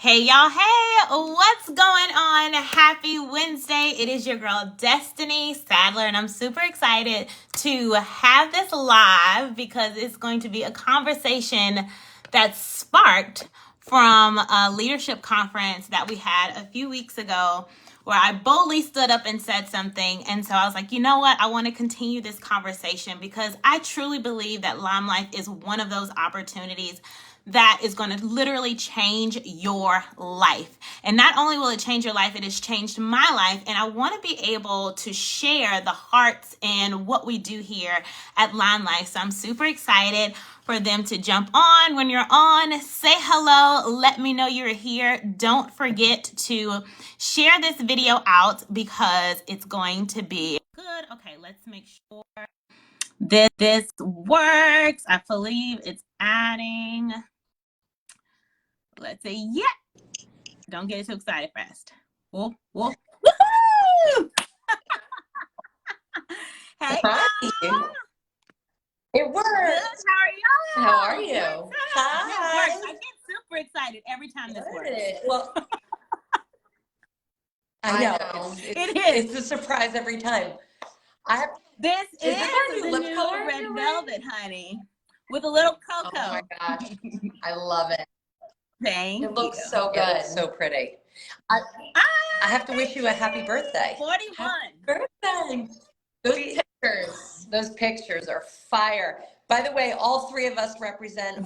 Hey y'all, hey, what's going on? Happy Wednesday. It is your girl Destiny Sadler, and I'm super excited to have this live because it's going to be a conversation that's sparked from a leadership conference that we had a few weeks ago where I boldly stood up and said something. And so I was like, you know what? I want to continue this conversation because I truly believe that Limelife is one of those opportunities that is going to literally change your life. And not only will it change your life, it has changed my life. And I want to be able to share the hearts and what we do here at Limelife. So I'm super excited for them to jump on. When you're on, say hello. Let me know you're here. Don't forget to share this video out because it's going to be good. Okay, let's make sure this works. I believe it's adding. Let's say, yeah. Don't get too excited fast. Whoa, whoa. Woo-hoo! Hey, y'all. It works. Good. How are y'all? How are you? Hi. It works. I get super excited every time this works. Well, I know. It's a surprise every time. This is the new red velvet, honey, with a little cocoa. Oh my gosh. I love it. Thank you. It looks so good. It's so pretty. I have to wish you a happy birthday. 41. Happy birthday. Those pictures are fire. By the way, all three of us represent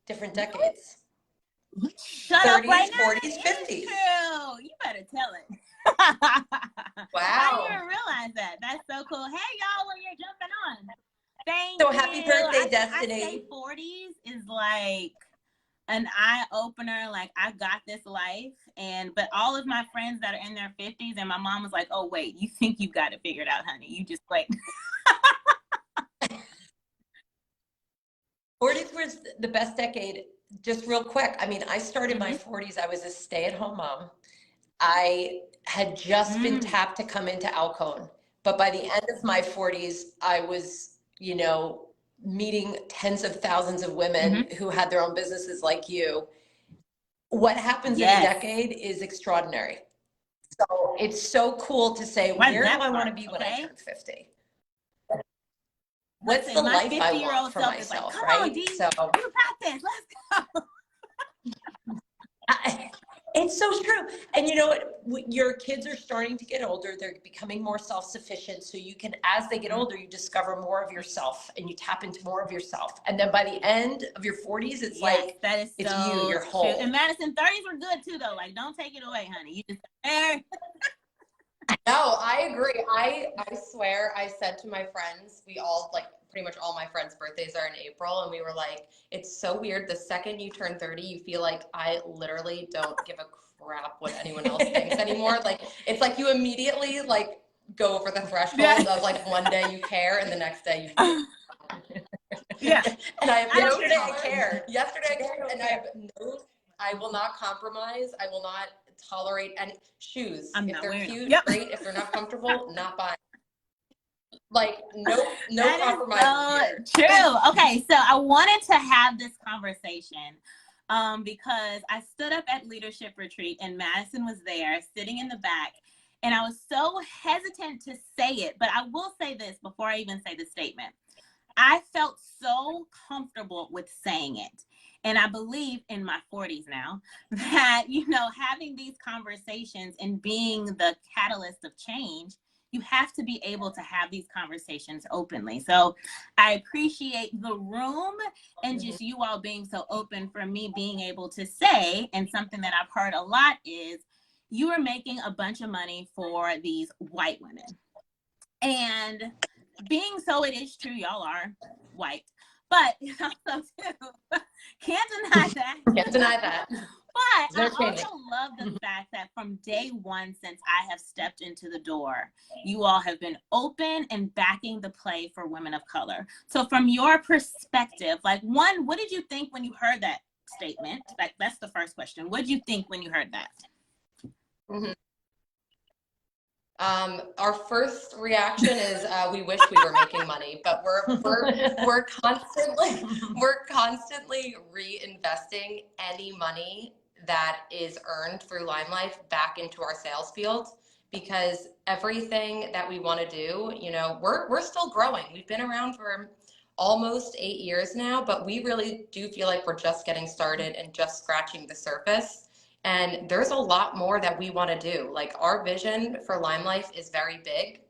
different decades. Shut 30s, up right 40s, now. 50s. True. You better tell it. Wow. I didn't realize that. That's so cool. Hey, y'all, when you're jumping on. Thank you. So happy birthday, Destiny. I say 40s is like an eye-opener. Like, I got this life. But all of my friends that are in their 50s, and my mom was like, oh, wait, you think you got it figured out, honey. You just wait. 40s was the best decade. Just real quick, I mean, I started my 40s. I was a stay-at-home mom. I had just been tapped to come into Alcone. But by the end of my 40s, I was, meeting tens of thousands of women who had their own businesses like you. What happens in a decade is extraordinary. So it's so cool to say, where do I want to be when I turn 50? What's the life I want for myself, right? So you got this. Let's go. It's so true. And you know what? Your kids are starting to get older. They're becoming more self-sufficient. So you can, as they get older, you discover more of yourself and you tap into more of yourself. And then by the end of your 40s, it's like, that is it's you, you're whole. And Madison, 30s were good too, though. Like, don't take it away, honey. You just there. No, I agree. I swear, I said to my friends, we all, like, pretty much all my friends' birthdays are in April, and we were like, it's so weird. The second you turn 30, you feel like I literally don't give a crap what anyone else thinks anymore. Like, it's like you immediately, like, go over the threshold of, like, one day you care, and the next day you Yeah. And I have yesterday I cared. Yesterday I cared, and I will not compromise. I will not tolerate any shoes. If they're cute, great. If they're not comfortable, not buying. Like, no compromise here. True. Okay, so I wanted to have this conversation because I stood up at leadership retreat and Madison was there sitting in the back, and I was so hesitant to say it, but I will say this before I even say the statement. I felt so comfortable with saying it. And I believe in my 40s now that, having these conversations and being the catalyst of change, you have to be able to have these conversations openly. So I appreciate the room and just you all being so open for me being able to say, and something that I've heard a lot is, you are making a bunch of money for these white women. And being so, it is true, y'all are white. But also too, can't deny that. Can't deny that. But I also love the fact that from day one, since I have stepped into the door, you all have been open and backing the play for women of color. So from your perspective, like, one, what did you think when you heard that statement? Like, that's the first question. What did you think when you heard that? Our first reaction is we wish we were making money, but we're constantly reinvesting any money that is earned through Limelife back into our sales field, because everything that we want to do, you know, we're still growing. We've been around for almost 8 years now, but we really do feel like we're just getting started and just scratching the surface. And there's a lot more that we want to do. Like, our vision for Limelife is very big,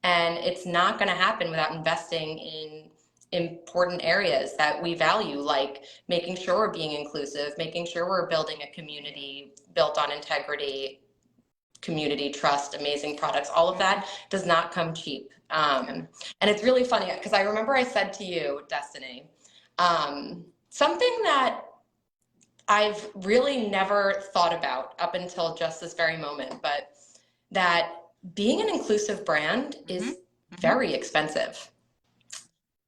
and it's not going to happen without investing in important areas that we value, like making sure we're being inclusive, making sure we're building a community built on integrity, community trust, amazing products. All of that does not come cheap. And it's really funny because I remember I said to you, Destiny, something that I've really never thought about up until just this very moment, but that being an inclusive brand is very expensive.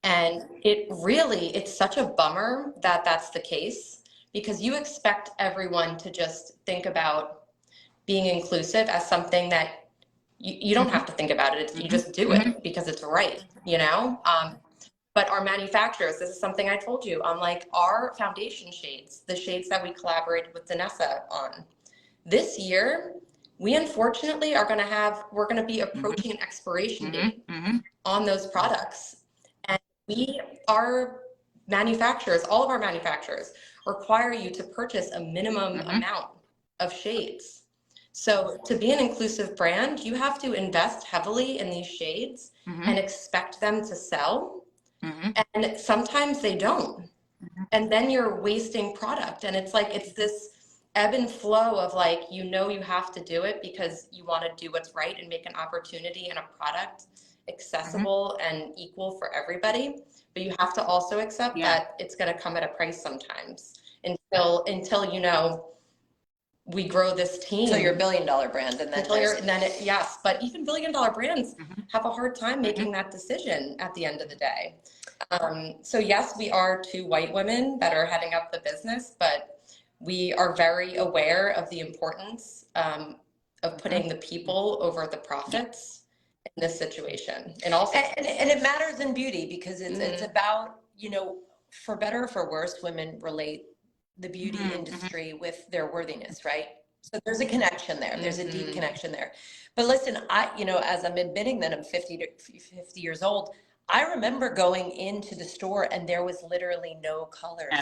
And it's such a bummer that that's the case, because you expect everyone to just think about being inclusive as something that you don't have to think about it. You just do it because it's right, you know? But our manufacturers, this is something I told you, on like our foundation shades, the shades that we collaborated with Danessa on. This year, we unfortunately we're gonna be approaching an expiration date on those products. And our manufacturers, all of our manufacturers, require you to purchase a minimum amount of shades. So to be an inclusive brand, you have to invest heavily in these shades and expect them to sell. And sometimes they don't. And then you're wasting product. And it's like, it's this ebb and flow of like, you know, you have to do it because you want to do what's right and make an opportunity and a product accessible and equal for everybody. But you have to also accept that it's going to come at a price sometimes until you know, we grow this team. Until you're $1 billion brand, and then yes, but even $1 billion brands have a hard time making that decision at the end of the day. So yes, we are 2 white women that are heading up the business, but we are very aware of the importance of putting the people over the profits in this situation. And also, and it matters in beauty, because it's about, you know, for better or for worse, women relate the beauty industry with their worthiness, right? So there's a connection there. There's a deep connection there. But listen, you know, as I'm admitting that I'm 50 years old, I remember going into the store and there was literally no colors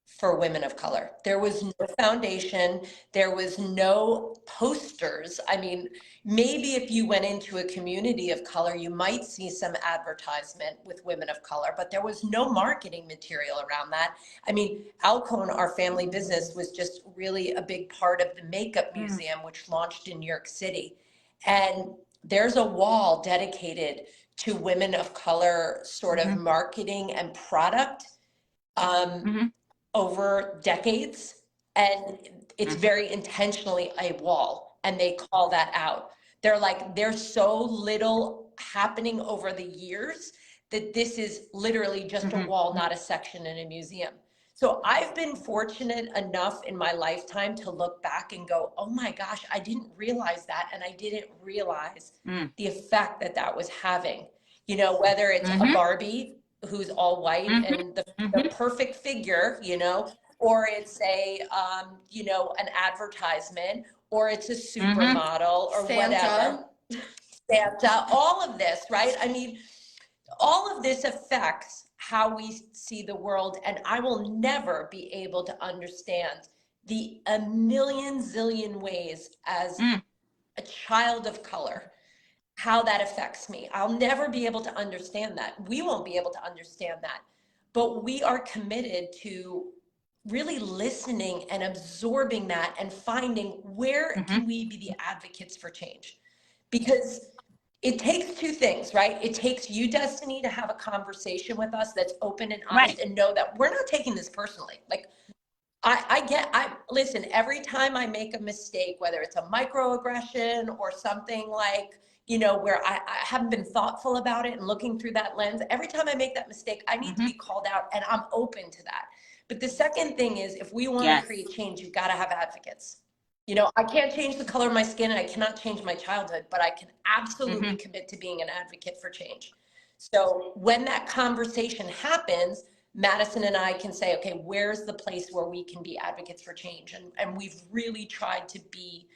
for women of color. There was no foundation. There was no posters. I mean, maybe if you went into a community of color, you might see some advertisement with women of color, but there was no marketing material around that. I mean, Alcone, our family business, was just really a big part of the Makeup Museum, which launched in New York City. And there's a wall dedicated to women of color sort of marketing and product over decades. And it's very intentionally a wall, and they call that out. They're like, there's so little happening over the years that this is literally just a wall, not a section in a museum. So I've been fortunate enough in my lifetime to look back and go, oh my gosh, I didn't realize that. And I didn't realize the effect that that was having. You know, whether it's a Barbie who's all white and the perfect figure, you know, or it's a, you know, an advertisement, or it's a supermodel or whatever. Santa, all of this, right? I mean, all of this affects how we see the world, and I will never be able to understand the a million zillion ways as a child of color how that affects me. I'll never be able to understand that. We won't be able to understand that. But we are committed to really listening and absorbing that and finding where can we be the advocates for change. Because it takes 2 things, right? It takes you, Destiny, to have a conversation with us that's open and honest and know that we're not taking this personally. Like, listen, every time I make a mistake, whether it's a microaggression or something like, you know, where I haven't been thoughtful about it and looking through that lens, every time I make that mistake, I need to be called out, and I'm open to that. But the second thing is, if we want to create change, you've got to have advocates. You know, I can't change the color of my skin and I cannot change my childhood, but I can absolutely commit to being an advocate for change. So when that conversation happens, Madison and I can say, okay, where's the place where we can be advocates for change? And we've really tried to be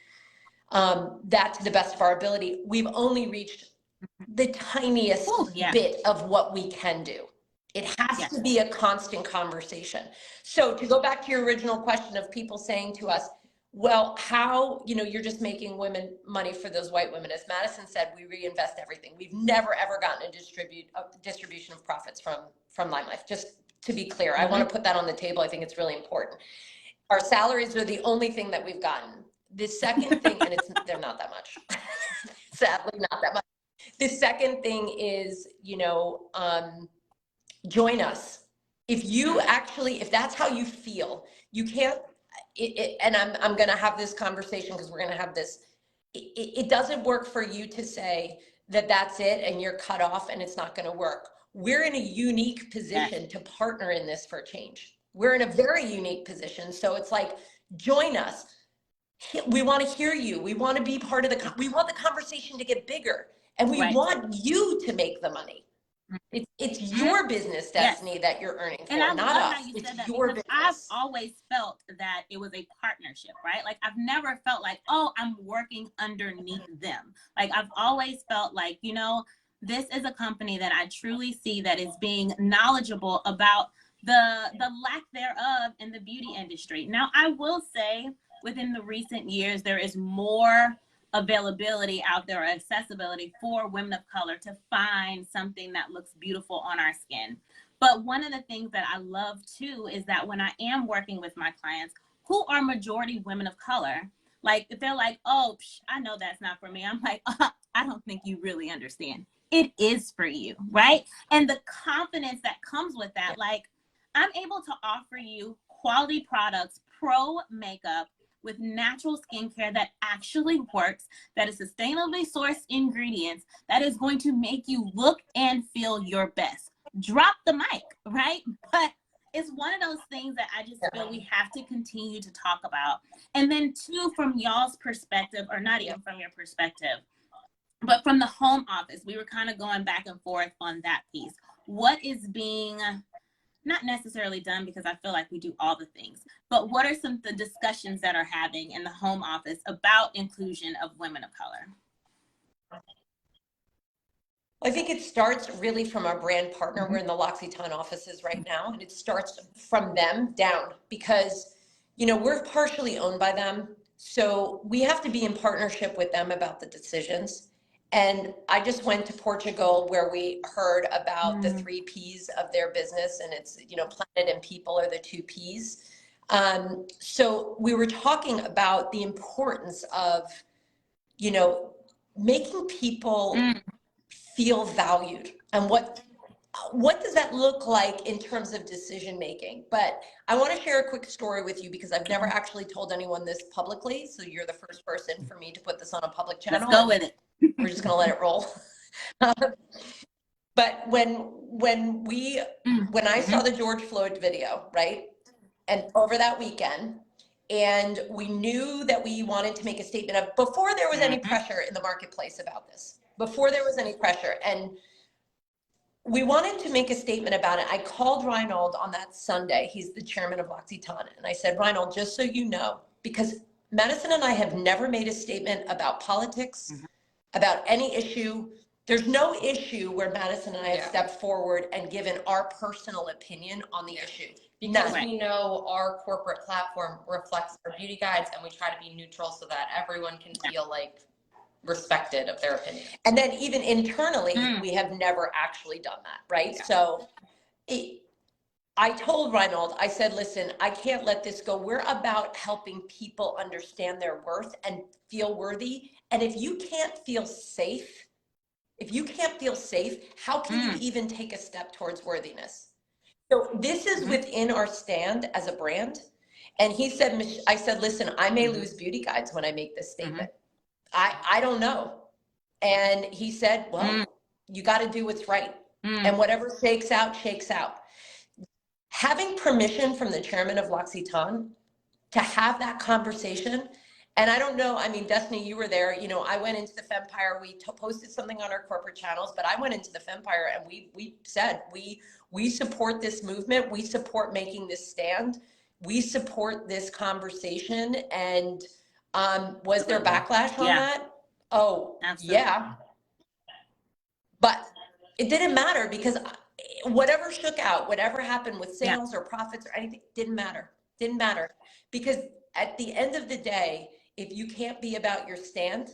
that to the best of our ability. We've only reached the tiniest bit of what we can do. It has to be a constant conversation. So to go back to your original question of people saying to us, well, how, you're just making women money for those white women. As Madison said, we reinvest everything. We've never, ever gotten a distribution of profits from Limelife. Just to be clear, I want to put that on the table. I think it's really important. Our salaries are the only thing that we've gotten. The second thing, and they're not that much, sadly not that much. The second thing is, join us. If that's how you feel, you can't, and I'm going to have this conversation because we're going to have this. It doesn't work for you to say that that's it and you're cut off and it's not going to work. We're in a unique position to partner in this for change. We're in a very unique position. So it's like, join us. We want to hear you. We want to be part of we want the conversation to get bigger, and we want you to make the money. It's your business, Destiny, that you're earning for, not us. It's your business. I've always felt that it was a partnership, right? Like I've never felt like, oh, I'm working underneath them. Like I've always felt like, this is a company that I truly see that is being knowledgeable about the lack thereof in the beauty industry. Now, I will say within the recent years, there is more availability out there, or accessibility for women of color to find something that looks beautiful on our skin. But one of the things that I love too is that when I am working with my clients who are majority women of color, like if they're like, oh, I know that's not for me, I'm like, I don't think you really understand. It is for you, right? And the confidence that comes with that, like I'm able to offer you quality products, pro makeup, with natural skincare that actually works, that is sustainably sourced ingredients, that is going to make you look and feel your best. Drop the mic, right? But it's one of those things that I just feel we have to continue to talk about. And then two, from y'all's perspective, or not even from your perspective, but from the home office, we were kind of going back and forth on that piece. What is being not necessarily done, because I feel like we do all the things, but what are some of the discussions that are having in the home office about inclusion of women of color? I think it starts really from our brand partner. We're in the L'Occitane offices right now, and it starts from them down because, we're partially owned by them. So we have to be in partnership with them about the decisions. And I just went to Portugal where we heard about the 3 Ps of their business, and it's, planet and people are the 2 Ps. So we were talking about the importance of, making people feel valued, and what does that look like in terms of decision making. But I want to share a quick story with you because I've never actually told anyone this publicly. So you're the first person for me to put this on a public channel. Let's go with it. We're just going to let it roll. But when I saw the George Floyd video, right, and over that weekend, and we knew that we wanted to make a statement of, before there was any pressure in the marketplace about this, before there was any pressure, and we wanted to make a statement about it. I called Reinhold on that Sunday. He's the chairman of L'Occitane. And I said, Reinhold, just so you know, because Madison and I have never made a statement about politics, about any issue. There's no issue where Madison and I have stepped forward and given our personal opinion on the issue. Because we know our corporate platform reflects our beauty guides, and we try to be neutral so that everyone can feel like respected of their opinion. And then even internally, we have never actually done that, right? Yeah. So I told Reinhold, I said, listen, I can't let this go. We're about helping people understand their worth and feel worthy. And if you can't feel safe, how can you even take a step towards worthiness? So this is within our stand as a brand. And he said, I said, listen, I may lose beauty guides when I make this statement. I don't know. And he said, well, you got to do what's right. And whatever shakes out, shakes out. Having permission from the chairman of L'Occitane to have that conversation And I don't know, I mean, Destiny, you were there, you know, I went into the Fempire, we posted something on our corporate channels, but I went into the Fempire and we said, we support this movement. We support making this stand. We support this conversation. And was there backlash on that? Oh, absolutely. yeah. But it didn't matter because whatever shook out, whatever happened with sales or profits or anything, didn't matter. Didn't matter. Because at the end of the day, if you can't be about your stand,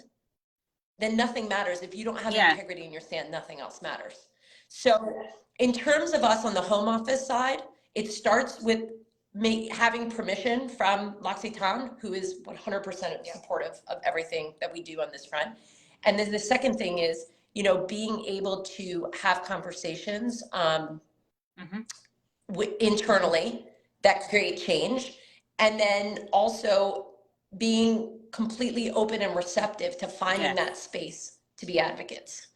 then nothing matters. If you don't have integrity in your stand, nothing else matters. So in terms of us on the home office side, it starts with me having permission from L'Occitane, who is 100% supportive of everything that we do on this front. And then the second thing is, you know, being able to have conversations internally that create change. And then also being completely open and receptive to finding that space to be advocates.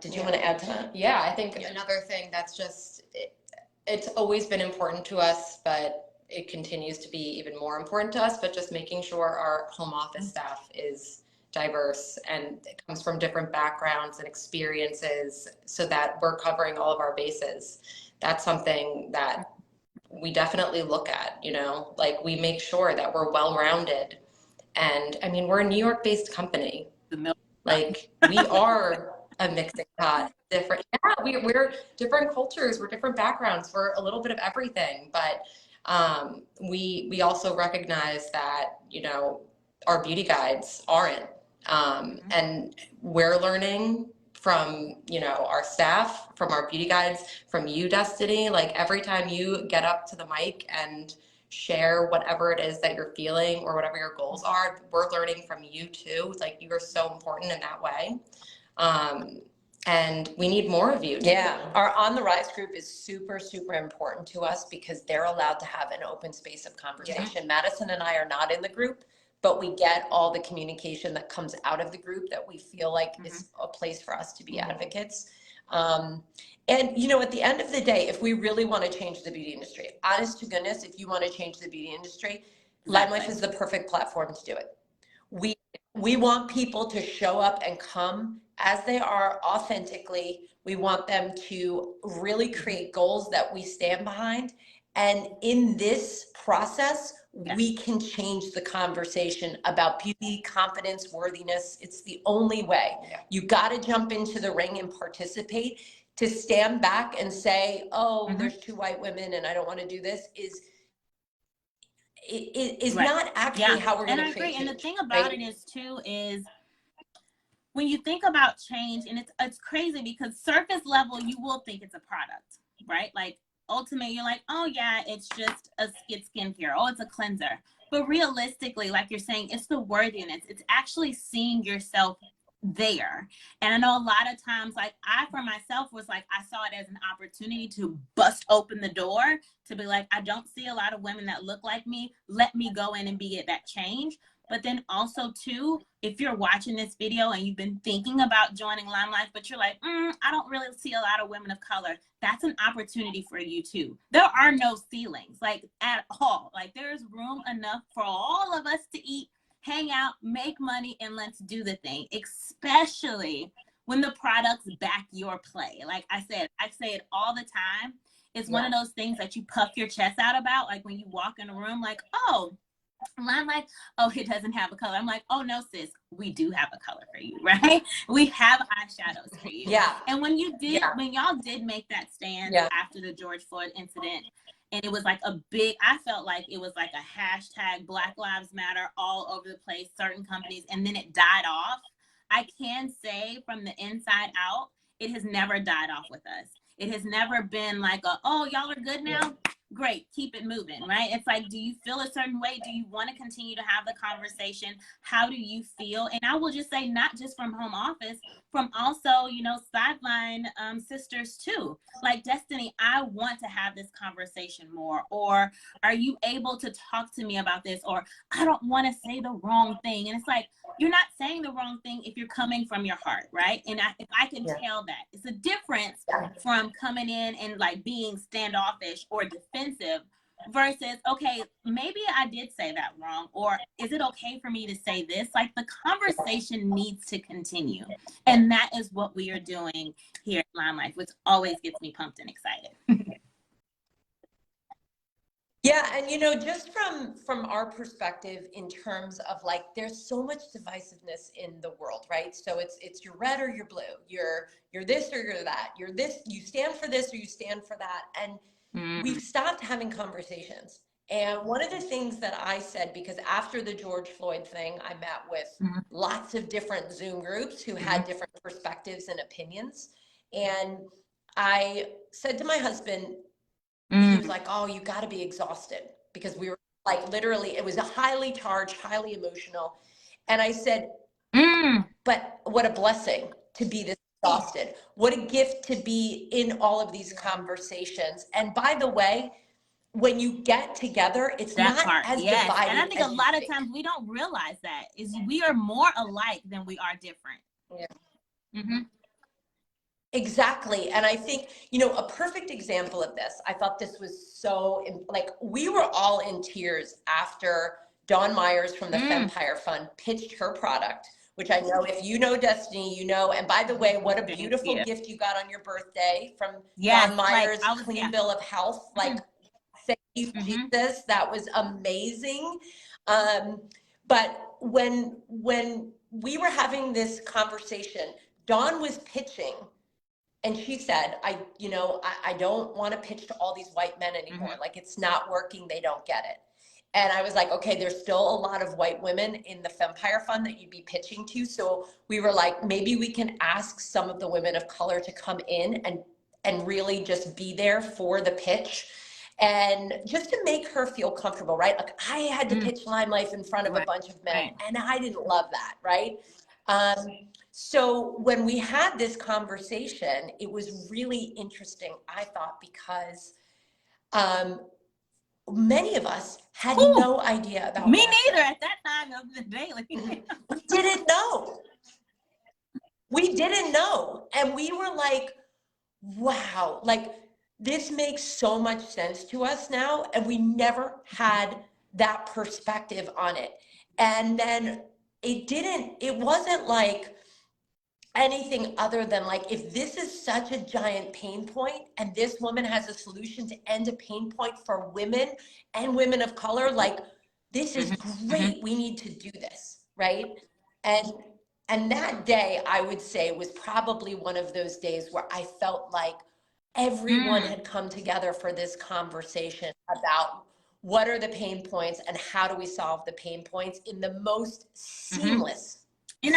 Did you want to add to that? Yeah, I think another thing that's just, it's always been important to us, but it continues to be even more important to us, but just making sure our home office staff is diverse and it comes from different backgrounds and experiences so that we're covering all of our bases. That's something that we definitely look at, you know, like we make sure that we're well-rounded. And I mean, we're a New York-based company. Like we are a mixing pot, different. Yeah, we're different cultures, we're different backgrounds, we're a little bit of everything. But we also recognize that, you know, our beauty guides aren't, and we're learning from, you know, our staff, from our beauty guides, from you, Destiny. Like every time you get up to the mic and share whatever it is that you're feeling or whatever your goals are, we're learning from you too. Like you are so important in that way. And we need more of you too. Yeah, our On the Rise group is super, super important to us because they're allowed to have an open space of conversation. Madison and I are not in the group, but we get all the communication that comes out of the group that we feel like is a place for us to be advocates. And, you know, at the end of the day, if we really want to change the beauty industry, honest to goodness, if you want to change the beauty industry, Limelife is the perfect platform to do it. We want people to show up and come as they are authentically. We want them to really create goals that we stand behind. And in this process, we can change the conversation about beauty, confidence, worthiness. It's the only way. You got to jump into the ring and participate. To stand back and say, oh, there's 2 white women and I don't want to do this is not actually how we're going to create change. And the thing about it is too, is when you think about change, and it's crazy because surface level, you will think it's a product, right? Like ultimately you're like, oh yeah, it's just it's skincare. Oh, it's a cleanser. But realistically, like you're saying, it's the worthiness. It's actually seeing yourself there. And I know a lot of times, like I, for myself, was like, I saw it as an opportunity to bust open the door to be like, I don't see a lot of women that look like me. Let me go in and be that change. But then also too, if you're watching this video and you've been thinking about joining Limelife, but you're like, I don't really see a lot of women of color. That's an opportunity for you too. There are no ceilings, like at all. Like there's room enough for all of us to eat, hang out, make money, and let's do the thing, especially when the products back your play. Like I said, I say it all the time. It's one of those things that you puff your chest out about. Like when you walk in a room, like, oh, Limelife, oh, it doesn't have a color. I'm like, oh no, sis, we do have a color for you, right? We have eyeshadows for you. And when you did, when y'all did make that stand after the George Floyd incident, and it was like a big, I felt like it was like a hashtag Black Lives Matter all over the place, certain companies, and then it died off. I can say from the inside out, it has never died off with us. It has never been like oh, y'all are good now? Great, keep it moving, right? It's like, do you feel a certain way? Do you want to continue to have the conversation? How do you feel? And I will just say, not just from home office, from also, you know, sideline sisters too. Like, Destiny, I want to have this conversation more. Or are you able to talk to me about this? Or I don't want to say the wrong thing. And it's like, you're not saying the wrong thing if you're coming from your heart, right? And if I can tell that, it's a difference from coming in and like being standoffish or defensive versus, okay, maybe I did say that wrong, or is it okay for me to say this? Like, the conversation needs to continue. And that is what we are doing here at Limelife, which always gets me pumped and excited. Yeah, and just from our perspective in terms of like there's so much divisiveness in the world, right? So it's you're red or you're blue. You're this or you're that. You're this, you stand for this or you stand for that. And we've stopped having conversations. And one of the things that I said, because after the George Floyd thing, I met with lots of different Zoom groups who had different perspectives and opinions. And I said to my husband, he was like, oh, you got to be exhausted, because we were like, literally, it was a highly charged, highly emotional. And I said, but what a blessing to be this exhausted. What a gift to be in all of these conversations. And by the way, when you get together, it's That not part, as yes. divided. And I think as a you lot think. of times we don't realize that is we are more alike than we are different. Yeah. Exactly. And I think, a perfect example of this, I thought this was so, like, we were all in tears after Dawn Myers from the Fempire Fund pitched her product, which I know if you know Destiny, and by the way, what a beautiful gift you got on your birthday from Dawn Myers, like, Clean Bill of Health. Like, thank you, Jesus. That was amazing. But when we were having this conversation, Dawn was pitching. And she said, I don't want to pitch to all these white men anymore. Like, it's not working. They don't get it. And I was like, okay, there's still a lot of white women in the Fempire Fund that you'd be pitching to. So we were like, maybe we can ask some of the women of color to come in and really just be there for the pitch. And just to make her feel comfortable, right? Like, I had to pitch Limelife in front of a bunch of men, and I didn't love that, right? So when we had this conversation, it was really interesting, I thought, because many of us had no idea about me Russia. neither at that time of the day. We didn't know. We didn't know. And we were like, wow, like, this makes so much sense to us now. And we never had that perspective on it. And then it wasn't like anything other than like, if this is such a giant pain point and this woman has a solution to end a pain point for women and women of color, like, this is great. We need to do this, right? And that day, I would say, was probably one of those days where I felt like everyone had come together for this conversation about what are the pain points and how do we solve the pain points in the most seamless way.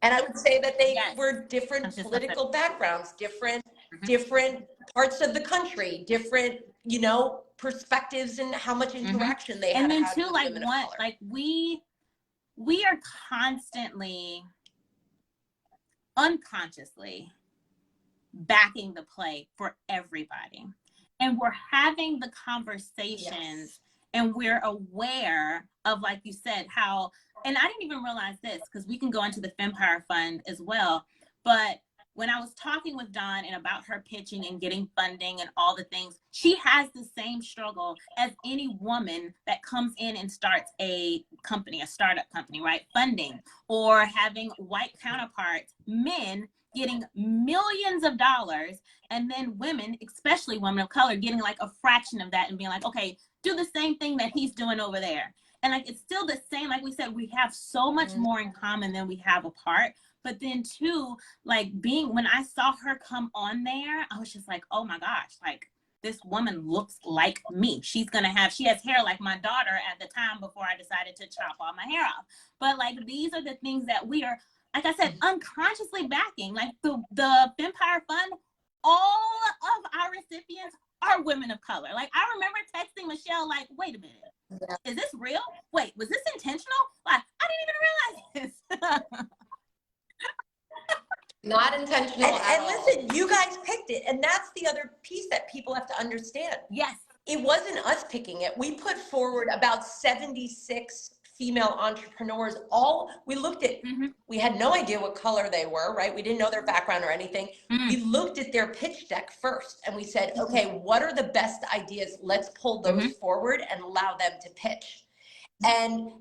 And I would say that they were different political backgrounds, different parts of the country, different, perspectives and how much interaction they had. And then had too, with like, women of what, color. like, we are constantly, unconsciously backing the play for everybody. And we're having the conversations, and we're aware of, like you said, how, and I didn't even realize this, because we can go into the Fempire Fund as well, but when I was talking with Dawn and about her pitching and getting funding and all the things, she has the same struggle as any woman that comes in and starts a company, a startup company, right? Funding, or having white counterparts, men getting millions of dollars, and then women, especially women of color, getting like a fraction of that and being like, okay, do the same thing that he's doing over there. And like, it's still the same. Like we said, we have so much more in common than we have apart. But then too, like, when I saw her come on there, I was just like, oh my gosh, like, this woman looks like me. She has hair like my daughter at the time before I decided to chop all my hair off. But like, these are the things that we are, like I said, unconsciously backing. Like the Fempire Fund, all of our recipients are women of color. Like, I remember texting Michele, like, wait a minute, is this real? Wait, was this intentional? Like, I didn't even realize this. Not intentional at all. Listen, you guys picked it. And that's the other piece that people have to understand. Yes. It wasn't us picking it. We put forward about 76 female entrepreneurs, we looked at, we had no idea what color they were, right? We didn't know their background or anything. We looked at their pitch deck first and we said, okay, what are the best ideas? Let's pull those forward and allow them to pitch. And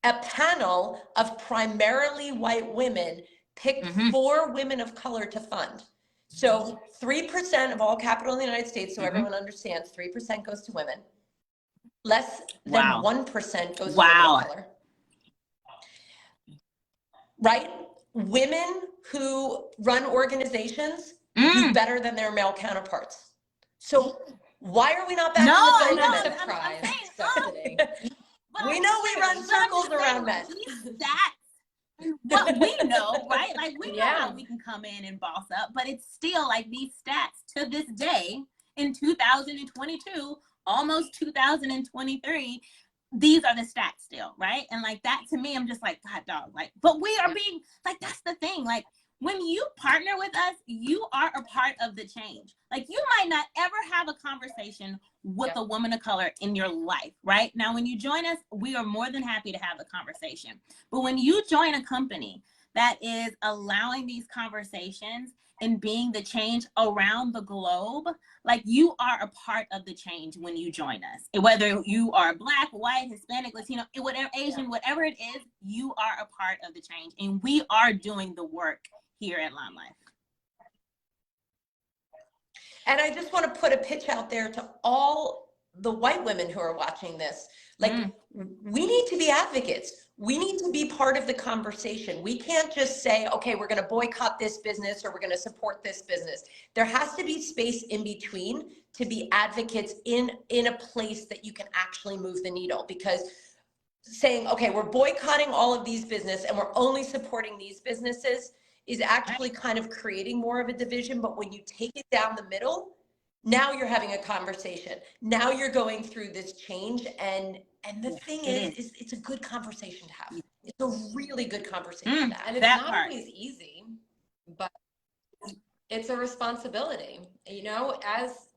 a panel of primarily white women picked 4 women of color to fund. So 3% of all capital in the United States, so everyone understands, 3% goes to women. Less than 1% goes to women of color. Right? Women who run organizations do better than their male counterparts. So why are we not back in the I'm women? surprised. We know we run circles around men. What we know, right? Like we know how we can come in and boss up, but it's still like these stats to this day in 2022, almost 2023, these are the stats still, right? And like that to me, I'm just like, God dog, like, but we are being like, that's the thing. Like when you partner with us, you are a part of the change. Like you might not ever have a conversation with a woman of color in your life, right? Now, when you join us, we are more than happy to have the conversation. But when you join a company that is allowing these conversations and being the change around the globe, like you are a part of the change when you join us. Whether you are Black, white, Hispanic, Latino, whatever, Asian, whatever it is, you are a part of the change. And we are doing the work here at Limelife. And I just want to put a pitch out there to all the white women who are watching this. Like, we need to be advocates. We need to be part of the conversation. We can't just say, okay, we're going to boycott this business or we're going to support this business. There has to be space in between to be advocates in a place that you can actually move the needle. Because saying, okay, we're boycotting all of these businesses and we're only supporting these businesses is actually kind of creating more of a division. But when you take it down the middle, now you're having a conversation. Now you're going through this change. And the thing is it's a good conversation to have. It's a really good conversation to have. And it's not always easy, but it's a responsibility. You know, as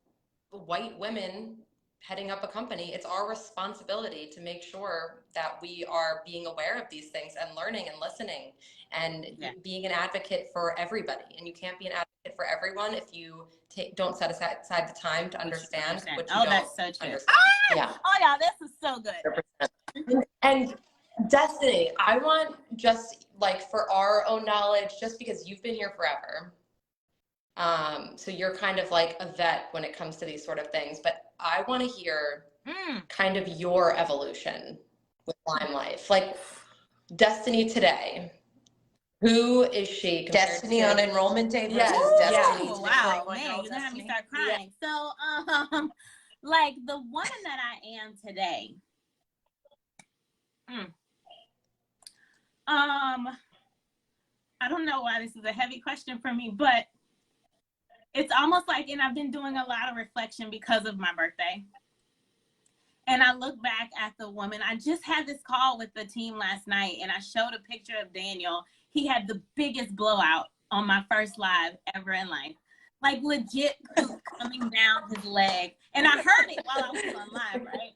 white women heading up a company, it's our responsibility to make sure that we are being aware of these things and learning and listening and being an advocate for everybody. And you can't be an advocate for everyone if you don't set aside the time to understand what you don't that's so true. understand. Oh yeah, this is so good. And Destiny, I want just like for our own knowledge, just because you've been here forever, so you're kind of like a vet when it comes to these sort of things, but I want to hear kind of your evolution with Limelife. Like Destiny today, who is she? Destiny on enrollment day versus Destiny. Oh, wow, man, you're gonna have me start crying. So, like the woman that I am today, I don't know why this is a heavy question for me, but it's almost like, and I've been doing a lot of reflection because of my birthday. And I look back at the woman. I just had this call with the team last night and I showed a picture of Daniel. He had the biggest blowout on my first live ever in life. Like legit poop coming down his leg. And I heard it while I was on live, right?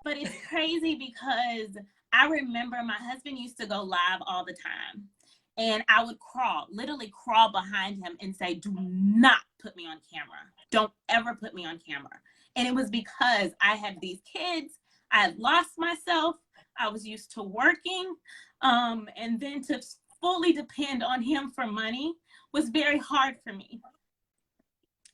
But it's crazy because I remember my husband used to go live all the time. And I would literally crawl behind him and say, do not put me on camera. Don't ever put me on camera. And it was because I had these kids. I had lost myself. I was used to working. And then to fully depend on him for money was very hard for me.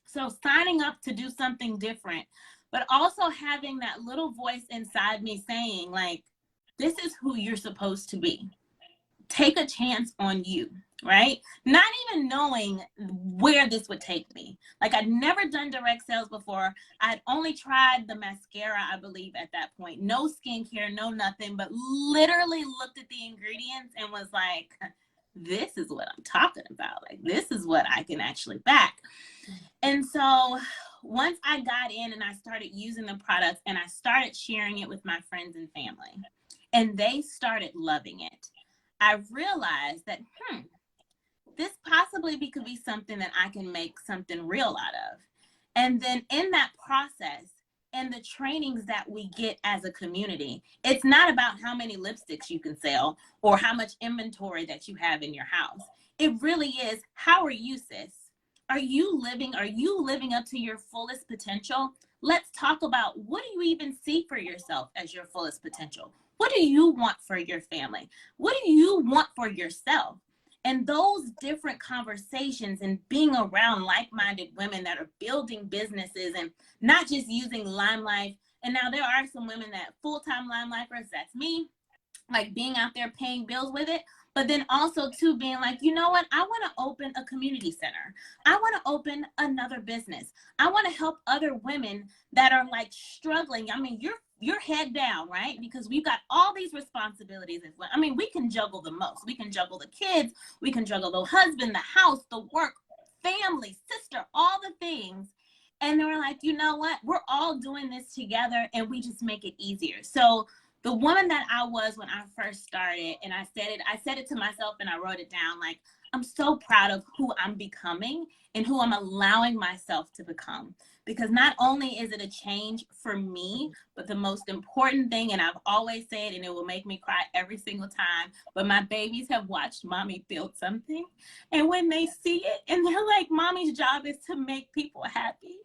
So signing up to do something different, but also having that little voice inside me saying, like, this is who you're supposed to be. Take a chance on you, right? Not even knowing where this would take me. Like I'd never done direct sales before. I'd only tried the mascara, I believe, at that point. No skincare, no nothing, but literally looked at the ingredients and was like, this is what I'm talking about. Like, this is what I can actually back. And so once I got in and I started using the products and I started sharing it with my friends and family, and they started loving it, I realized that, this possibly could be something that I can make something real out of. And then in that process, and the trainings that we get as a community. It's not about how many lipsticks you can sell or how much inventory that you have in your house. It really is, how are you, sis? Are you living up to your fullest potential? Let's talk about, what do you even see for yourself as your fullest potential? What do you want for your family? What do you want for yourself? And those different conversations and being around like-minded women that are building businesses and not just using Limelife. And now there are some women that full-time Limelifers, that's me, like being out there paying bills with it, but then also too being like, you know what, I want to open a community center. I want to open another business. I want to help other women that are like struggling. I mean, you're head down, right? Because we've got all these responsibilities as well. I mean, we can juggle the most. We can juggle the kids, we can juggle the husband, the house, the work, family, sister, all the things. And they were like, you know what, we're all doing this together, and we just make it easier. So the woman that I was when I first started, and I said it to myself and I wrote it down, like, I'm so proud of who I'm becoming and who I'm allowing myself to become. Because not only is it a change for me, but the most important thing, and I've always said, and it will make me cry every single time, but my babies have watched mommy build something. And when they see it and they're like, mommy's job is to make people happy.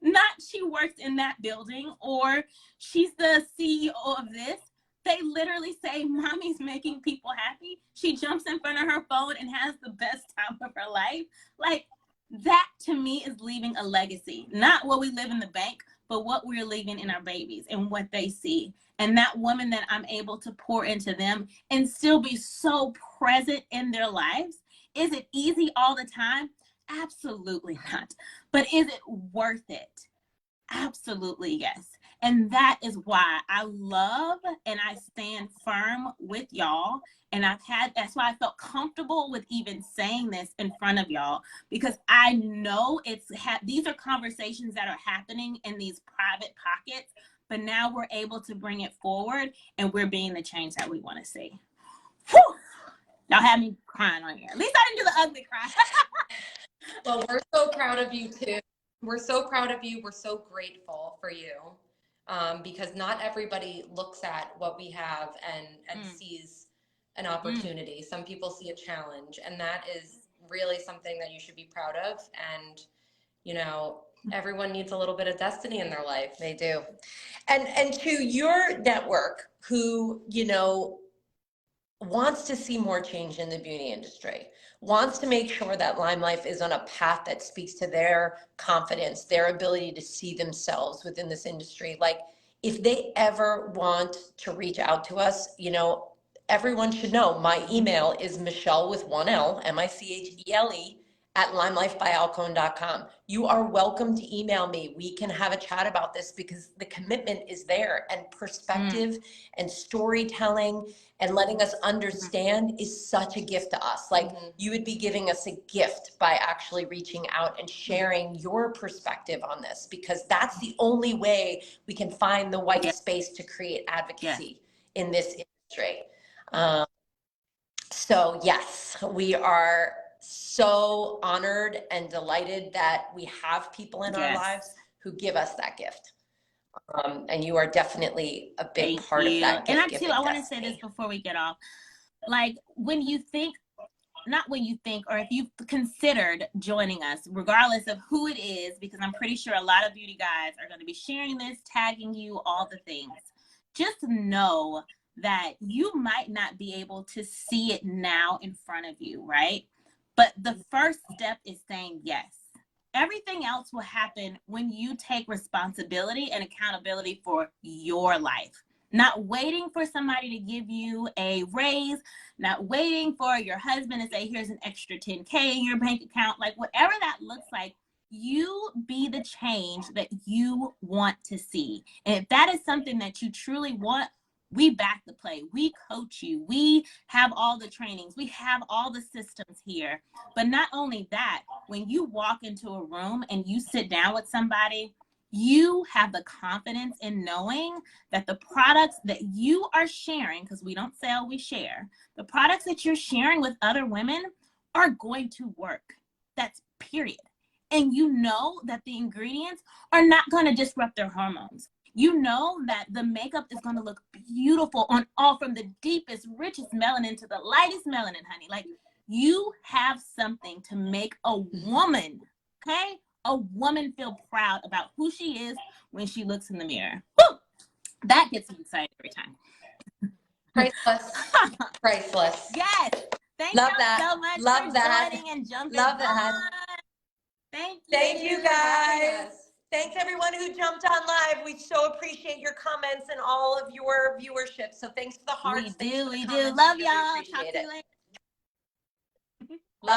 Not she works in that building or she's the CEO of this. They literally say, mommy's making people happy. She jumps in front of her phone and has the best time of her life. Like, that to me is leaving a legacy. Not what we live in the bank, but what we're leaving in our babies and what they see. And that woman that I'm able to pour into them and still be so present in their lives. Is it easy all the time? Absolutely not. But is it worth it? Absolutely, yes. And that is why I love and I stand firm with y'all. And that's why I felt comfortable with even saying this in front of y'all, because I know these are conversations that are happening in these private pockets, but now we're able to bring it forward and we're being the change that we want to see. Whew! Y'all had me crying on here. At least I didn't do the ugly cry. Well, we're so proud of you too. We're so proud of you. We're so grateful for you, because not everybody looks at what we have and sees an opportunity. Some people see a challenge, and that is really something that you should be proud of. And, you know, everyone needs a little bit of destiny in their life. They do. And to your network, who, you know, wants to see more change in the beauty industry, wants to make sure that Limelife is on a path that speaks to their confidence, their ability to see themselves within this industry. Like, if they ever want to reach out to us, you know, everyone should know my email is Michele with one L, Michele, at limelifebyalcone.com. You are welcome to email me. We can have a chat about this, because the commitment is there, and perspective and storytelling and letting us understand is such a gift to us. Like, you would be giving us a gift by actually reaching out and sharing your perspective on this, because that's the only way we can find the white space to create advocacy in this industry. So yes, we are so honored and delighted that we have people in our lives who give us that gift. And you are definitely a big part of that gift. And I want to say this before we get off. Like, when you think, not when you think, or if you've considered joining us, regardless of who it is, because I'm pretty sure a lot of beauty guys are going to be sharing this, tagging you, all the things. Just know that you might not be able to see it now in front of you, right? But the first step is saying yes. Everything else will happen when you take responsibility and accountability for your life. Not waiting for somebody to give you a raise, not waiting for your husband to say, here's an extra 10K in your bank account. Like, whatever that looks like, you be the change that you want to see. And if that is something that you truly want, we back the play. We coach you. We have all the trainings. We have all the systems here. But not only that, when you walk into a room and you sit down with somebody, you have the confidence in knowing that the products that you are sharing, because we don't sell, we share, the products that you're sharing with other women are going to work. That's period. And you know that the ingredients are not going to disrupt their hormones. you know that the makeup is going to look beautiful on all, from the deepest, richest melanin to the lightest melanin, honey. Like, you have something to make a woman, okay? A woman feel proud about who she is when she looks in the mirror. Woo! That gets me excited every time. Priceless. Priceless. Yes. Thank Love you that. so much Love for that. joining and jumping Love that. on. Thank you. Thank you for having guys. us. Thanks everyone who jumped on live. We so appreciate your comments and all of your viewership. So thanks for the hearts. We do. Comments. Love We really y'all. Talk appreciate to it. you later. Bye.